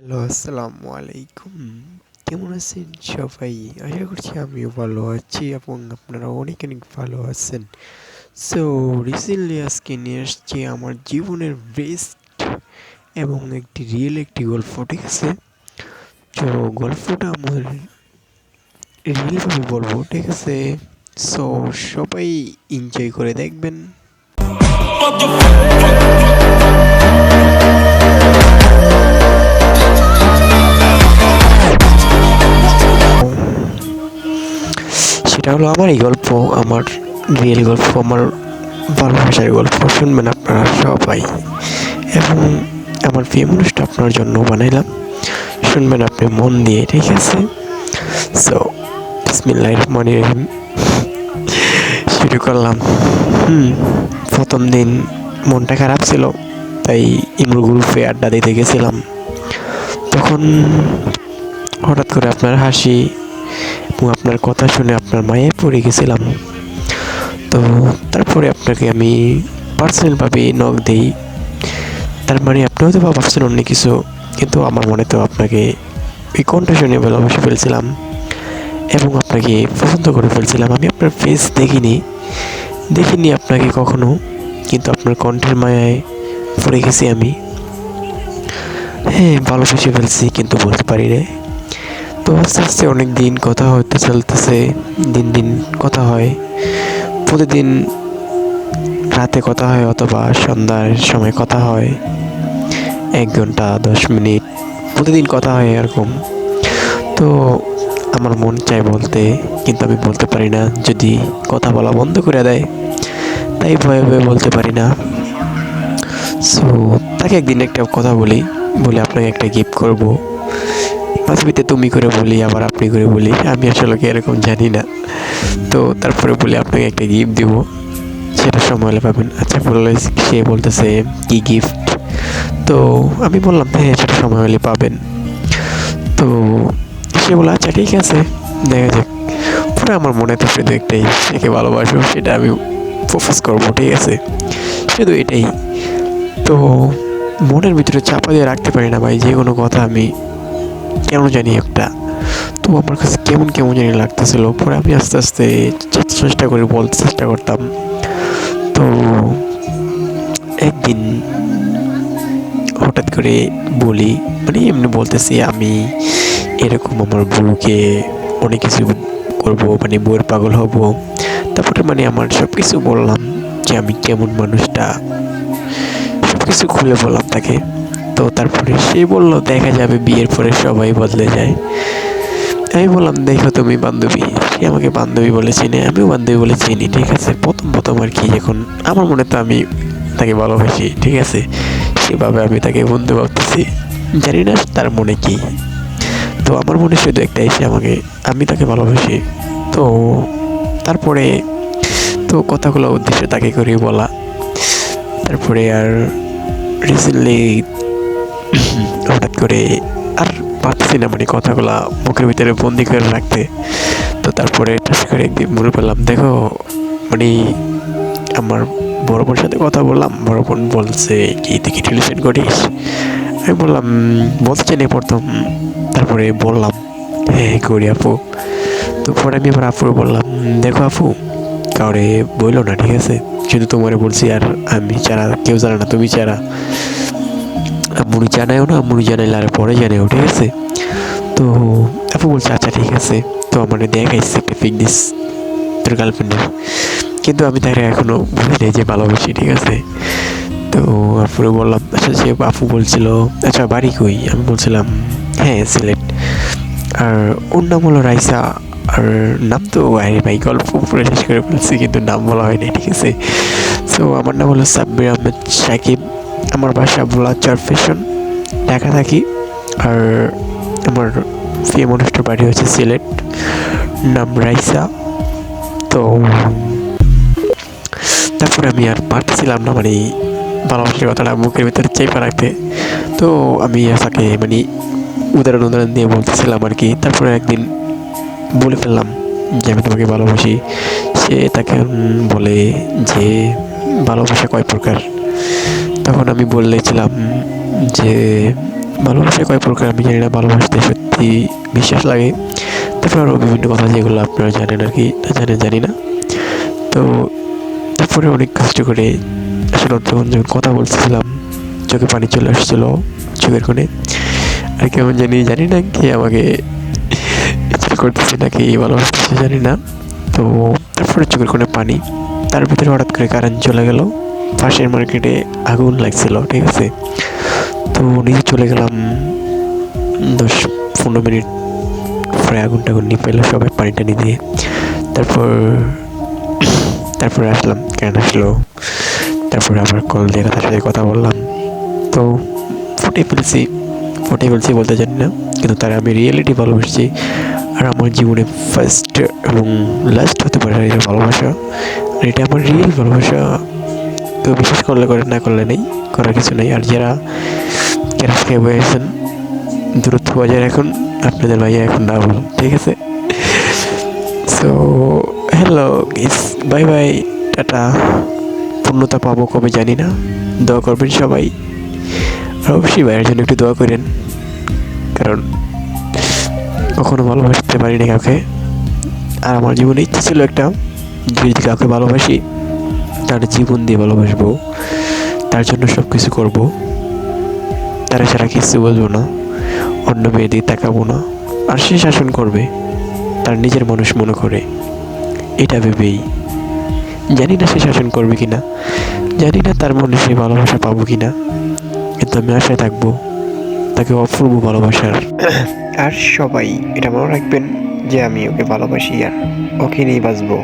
Hello, আসসালামু আলাইকুম। কেমন আছেন সবাই? আশা করছি আমিও ভালো আছি এবং আপনারা অনেক অনেক ভালো আছেন। সো রিসেন্টলি আজকে নিয়ে আসছি আমার জীবনের বেস্ট এবং একটি গল্প, ঠিক আছে? তো গল্পটা আমার রিয়েলভাবে বলবো, ঠিক আছে? সো সবাই এনজয় করে দেখবেন। সেটা হলো আমারই গল্প, আমার রিয়েল গল্প, আমার ভালোবাসার গল্প। শুনবেন আপনারা সবাই, এবং আমার প্রিয় মানুষটা আপনার জন্য বানাইলাম। শুনবেন আপনি মন দিয়ে, ঠিক আছে? সো বিসমিল্লাহির রহমানির রহিম শুরু করলাম। প্রথম দিন মনটা খারাপ ছিল, তাই ইমরু গ্রুপে আড্ডা দিতে গেছিলাম। তখন হঠাৎ করে আপনার হাসি এবং আপনার কথা শুনে আপনার মায়ে পড়ে গেছিলাম। তো তারপরে আপনাকে আমি পার্সোনালভাবে নক দিই। তার মানে আপনি হয়তো ভাবছেন অন্য কিছু, কিন্তু আমার মনে তো আপনাকে এই কণ্ঠ শুনে ভালোবেসে ফেলছিলাম এবং আপনাকে পছন্দ করে ফেলছিলাম। আমি আপনার ফেস দেখিনি আপনাকে কখনো, কিন্তু আপনার কণ্ঠের মায়ায় পড়ে গেছি আমি। হ্যাঁ, ভালোবেসে ফেলছি, কিন্তু বলতে পারি রে। তো আস্তে আস্তে অনেক দিন কথা হতে চলতেছে, দিন দিন কথা হয়, প্রতিদিন রাতে কথা হয় অথবা সন্ধ্যার সময় কথা হয়, 1 ঘন্টা 10 মিনিট প্রতিদিন কথা হয় এরকম। তো আমার মন চায় বলতে, কিন্তু আমি বলতে পারি না, যদি কথা বলা বন্ধ করে দেয়, তাই ভয়ে ভয়ে বলতে পারি না। সো তাকে একদিন একটা কথা বলে আপনাকে একটা গিফট করব। পৃথিবীতে তুমি করে বলি, আবার আপনি করে বলি, আমি আসলে এরকম জানি না। তো তারপরে বলে আপনাকে একটা গিফট দিব, সেটা সময় হলে পাবেন। আচ্ছা, বললে সে বলতেছে কি গিফট? তো আমি বললাম হ্যাঁ, সেটা সময় হলে পাবেন। তো সে বলে আচ্ছা ঠিক আছে, দেখা যাক। পরে আমার মনে তো শুধু একটাই, একে ভালোবাসবো, সেটা আমি প্রপোজ করবো, ঠিক আছে? শুধু এটাই। তো মনের ভিতরে চাপা দিয়ে রাখতে পারি না ভাই, যে কোনো কথা আমি কেন জানি একটা, তো আমার কাছে কেমন কেমন জানি লাগতেছিল। পরে আমি আস্তে আস্তে চেষ্টা করে বলতে চেষ্টা করতাম। তো একদিন হঠাৎ করে বলি, মানে এমনি বলতেছি আমি এরকম আমার বউকে অনেক কিছু করবো, মানে বউয়ের পাগল হব। তারপরে মানে আমার সব কিছু বললাম, যে আমি কেমন মানুষটা, সব কিছু খুলে বললাম তাকে। তো তারপরে সে বলল দেখা যাবে, বিয়ের পরে সবাই বদলে যায়। আমি বললাম দেখো তুমি বান্ধবী, সে আমাকে বান্ধবী বলে চিনে, আমিও বান্ধবী বলে চিনি, ঠিক আছে? প্রথম প্রথম আর কি, এখন আমার মনে তো আমি তাকে ভালোবাসি, ঠিক আছে? সেভাবে আমি তাকে বন্ধু ভাবতেছি, জানি না তার মনে কি। তো আমার মনে শুধু একটাই, সে আমাকে, আমি তাকে ভালোবাসি। তো তারপরে তো কথাগুলো উদ্দেশ্য তাকে করে বলা। তারপরে আর রিসেন্টলি হঠাৎ করে আর পারতেছি না, মানে কথাগুলা মুখের ভিতরে বন্দি করে রাখতে। তো তারপরে ঠাস করে একদিন মনে পেলাম, দেখো মানে আমার বড় বোনের সাথে কথা বললাম, বড় বোন বলছে কি তুই কি রিলেশন করিস? আমি বললাম বলতে নেই প্রথম, তারপরে বললাম হ্যাঁ করি আপু। তো পরে আমি আবার আপুর বললাম, দেখো আপু, কাউরে বইলো না, ঠিক আছে? শুধু তোমারে বলছি, আর আমি ছাড়া কেউ জানে না, তুমি ছাড়া। আম্মুনি জানায়ও না, আম্মুনি জানাইলে আর পরে জানাও, ঠিক আছে? তো আপু বলছে আচ্ছা ঠিক আছে। তো আমার দেখাইছে একটা পিক দিস তোর গার্লফ্রেন্ডের, কিন্তু আমি তাকে এখনো বলি নাই যে ভালোবাসি, ঠিক আছে? তো আপুরে বললাম, আচ্ছা সে আপু বলছিল আচ্ছা বাড়ি কই? আমি বলছিলাম হ্যাঁ সিলেট। আর ওর নাম হলো রাইসা। আর নাম তো আরে ভাই গল্প পুরো শেষ করে ফেলছি, কিন্তু নাম বলা হয়নি, ঠিক আছে? সো আমার নাম হলো সাব্বির আহমেদ সাকিব। আমার বাসা ভোলাচর ফ্যাশন, ঢাকা থাকি। আর আমার প্রিয় মানুষটার বাড়ি হচ্ছে সিলেট, নাম রাইসা। তো তারপরে আমি আর পারতেছিলাম না, মানে ভালোবাসার কথাটা মুখের ভিতরে চেপে রাখতে। তো আমি তাকে মানে উদাহরণ দিয়ে বলতেছিলাম আর কি। তারপরে একদিন বলে ফেললাম যে আমি তোমাকে ভালোবাসি। সে তাকে বলে যে ভালোবাসা কয় প্রকার? তখন আমি বলেছিলাম যে ভালোবাসা কয় প্রকার আমি জানি না, ভালোবাসতে সত্যি বিশ্বাস লাগে। তারপর আরও বিভিন্ন কথা যেগুলো আপনারা জানেন আর কি, জানি না। তো তারপরে অনেক কষ্ট করে আসলে তখন যখন কথা বলছিলাম চোখে পানি চলে আসছিলো চোখের কোণে। আর কেমন জানি না কি আমাকে ইচ্ছা করতেছে নাকি ভালোবাসতেছে জানি না। তো তারপরে চোখের কোণে পানি, তার ভিতরে হঠাৎ করে কারেন্ট চলে গেল, পাশের মার্কেটে আগুন লাগছিল, ঠিক আছে। তো নিজে চলে গেলাম 10-15 মিনিট পরে আগুন টাগুন নিয়ে পেলো সবাই পানি টানি দিয়ে। তারপরে আসলাম, কারেন্ট আসলো। তারপরে আবার কল দিয়ে তার সাথে কথা বললাম। তো ফুটে ফেলছি বলতে জানি না, কিন্তু তার আমি রিয়েলিটি ভালোবাসছি। আর আমার জীবনে ফার্স্ট এবং লাস্ট হতে পারে এটা ভালোবাসা, আর এটা আমার রিয়েল ভালোবাসা। কেউ বিশ্বাস করলে করে, না করলে নেই, করার কিছু নেই। আর যারা খেয়ে বসেছেন দূরত্ব বজায় রাখুন, আপনাদের ভাইয়া এখন না বলুন, ঠিক আছে। So hello geese, bye bye, tata. পূর্ণতা পাবো কবে জানি না, দোয়া করবেন সবাই। আর অবশ্যই ভাইয়ের জন্য একটু দোয়া করেন, কারণ কখনো ভালোবাসতে পারি না কাউকে। আর আমার জীবনে ইচ্ছে ছিল একটা, যদি কাউকে ভালোবাসি তার জীবন দিয়ে ভালোবাসবো, তার জন্য সব কিছু করবো, তারা ছাড়া কিছু বলবো না, অন্য মেয়ে দিয়ে তাকাবো না। আর সে শাসন করবে তার নিজের মানুষ মনে করে, এটা ভেবেই। জানি না সে শাসন করবে কিনা, জানি না তার মনে সে ভালোবাসা পাবো কিনা, কিন্তু আমি আশায় থাকবো তাকে অপূর্ব ভালোবাসার। আর সবাই এটা মনে রাখবেন যে আমি ওকে ভালোবাসি আর ওকে নিয়ে বাঁচবো।